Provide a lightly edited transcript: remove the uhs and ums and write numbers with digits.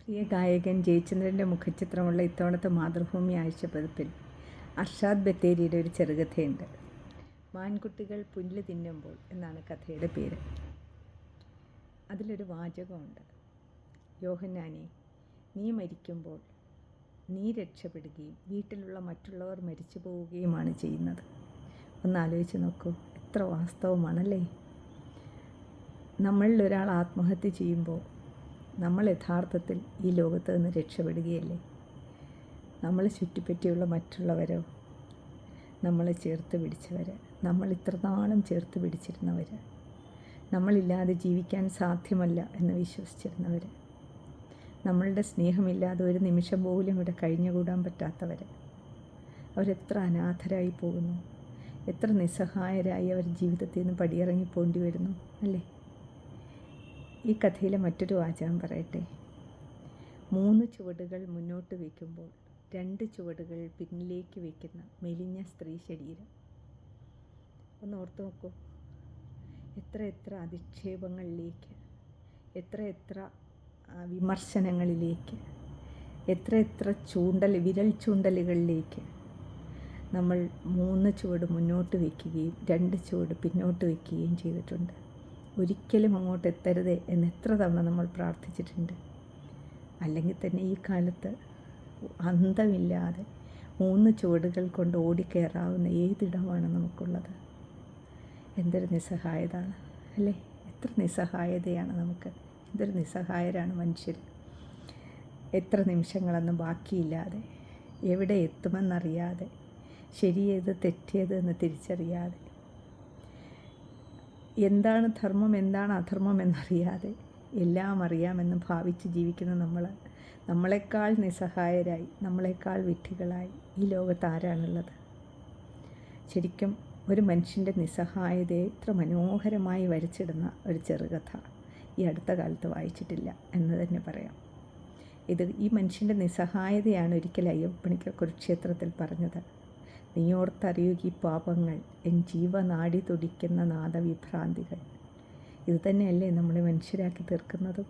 പ്രിയ ഗായകൻ ജയചന്ദ്രൻ്റെ മുഖചിത്രമുള്ള ഇത്തവണത്തെ മാതൃഭൂമി ആഴ്ച പതിപ്പിൽ അർഷാദ് ബത്തേരിയുടെ ഒരു ചെറുകഥയുണ്ട്. മാൻകുട്ടികൾ പുല്ല് തിന്നുമ്പോൾ എന്നാണ് കഥയുടെ പേര്. അതിലൊരു വാചകമുണ്ട്: യോഹന്നാനെ, നീ മരിക്കുമ്പോൾ നീ രക്ഷപ്പെടുകയും വീട്ടിലുള്ള മറ്റുള്ളവർ മരിച്ചു പോവുകയുമാണ് ചെയ്യുന്നത്. ഒന്നാലോചിച്ച് നോക്കൂ, എത്ര വാസ്തവമാണല്ലേ. നമ്മളിൽ ഒരാൾ ആത്മഹത്യ ചെയ്യുമ്പോൾ നമ്മൾ യഥാർത്ഥത്തിൽ ഈ ലോകത്ത് നിന്ന് രക്ഷപ്പെടുകയല്ലേ? നമ്മളെ ചുറ്റിപ്പറ്റിയുള്ള മറ്റുള്ളവരോ, നമ്മളെ ചേർത്ത് പിടിച്ചവർ, നമ്മൾ ഇത്രനാളും ചേർത്ത് പിടിച്ചിരുന്നവർ, നമ്മളില്ലാതെ ജീവിക്കാൻ സാധ്യമല്ല എന്ന് വിശ്വസിച്ചിരുന്നവർ, നമ്മളുടെ സ്നേഹമില്ലാതെ ഒരു നിമിഷം പോലും ഇവിടെ കഴിഞ്ഞുകൂടാൻ പറ്റാത്തവർ, അവരെത്ര അനാഥരായി പോകുന്നു, എത്ര നിസ്സഹായരായി അവർ ജീവിതത്തിൽ നിന്ന് പടിയിറങ്ങിപ്പോണ്ടി വരുന്നു അല്ലേ? ഈ കഥയിലെ മറ്റൊരു വാചകം പറയട്ടെ: 3 ചുവടുകൾ മുന്നോട്ട് വയ്ക്കുമ്പോൾ 2 ചുവടുകൾ പിന്നിലേക്ക് വയ്ക്കുന്ന മെലിഞ്ഞ സ്ത്രീ ശരീരം. ഒന്ന് ഓർത്ത് നോക്കൂ. എത്ര അധിക്ഷേപങ്ങളിലേക്ക്, എത്ര വിമർശനങ്ങളിലേക്ക്, എത്ര വിരൽ ചൂണ്ടലുകളിലേക്ക് നമ്മൾ 3 ചുവട് മുന്നോട്ട് വയ്ക്കുകയും 2 ചുവട് പിന്നോട്ട് വയ്ക്കുകയും ചെയ്തിട്ടുണ്ട്. ഒരിക്കലും അങ്ങോട്ട് എത്തരുതേ എന്ന് എത്ര തവണ നമ്മൾ പ്രാർത്ഥിച്ചിട്ടുണ്ട്. അല്ലെങ്കിൽ തന്നെ ഈ കാലത്ത് അന്തമില്ലാതെ 3 ചുവടുകൾ കൊണ്ട് ഓടിക്കയറാവുന്ന ഏതിടമാണ് നമുക്കുള്ളത്? എന്തൊരു നിസ്സഹായത അല്ലേ? എത്ര നിസ്സഹായതയാണ് നമുക്ക്. എന്തൊരു നിസ്സഹായരാണ് മനുഷ്യർ. എത്ര നിമിഷങ്ങളൊന്നും ബാക്കിയില്ലാതെ, എവിടെ എത്തുമെന്നറിയാതെ, ശരിയേത് തെറ്റേത് എന്ന് തിരിച്ചറിയാതെ, എന്താണ് ധർമ്മം എന്താണ് അധർമ്മം എന്നറിയാതെ എല്ലാം അറിയാമെന്ന് ഭാവിച്ച് ജീവിക്കുന്ന നമ്മളെക്കാൾ നിസ്സഹായരായി, നമ്മളെക്കാൾ വിഡ്ഢികളായി ഈ ലോകത്ത് ആരാണുള്ളത്? ശരിക്കും ഒരു മനുഷ്യൻ്റെ നിസ്സഹായതയെ ഇത്ര മനോഹരമായി വരച്ചിടുന്ന ഒരു ചെറുകഥ ഈ അടുത്ത കാലത്ത് വായിച്ചിട്ടില്ല എന്ന് തന്നെ പറയാം. ഈ മനുഷ്യൻ്റെ നിസ്സഹായതയാണ് ഒരിക്കൽ അയ്യപ്പണിക്കർ കുരുക്ഷേത്രത്തിൽ പറഞ്ഞത്: നീയോർത്തറിയുകി പാപങ്ങൾ എൻ ജീവനാടി തുടിക്കുന്ന നാദവിഭ്രാന്തികൾ. ഇത് തന്നെയല്ലേ നമ്മളെ മനുഷ്യരാക്കി തീർക്കുന്നതും?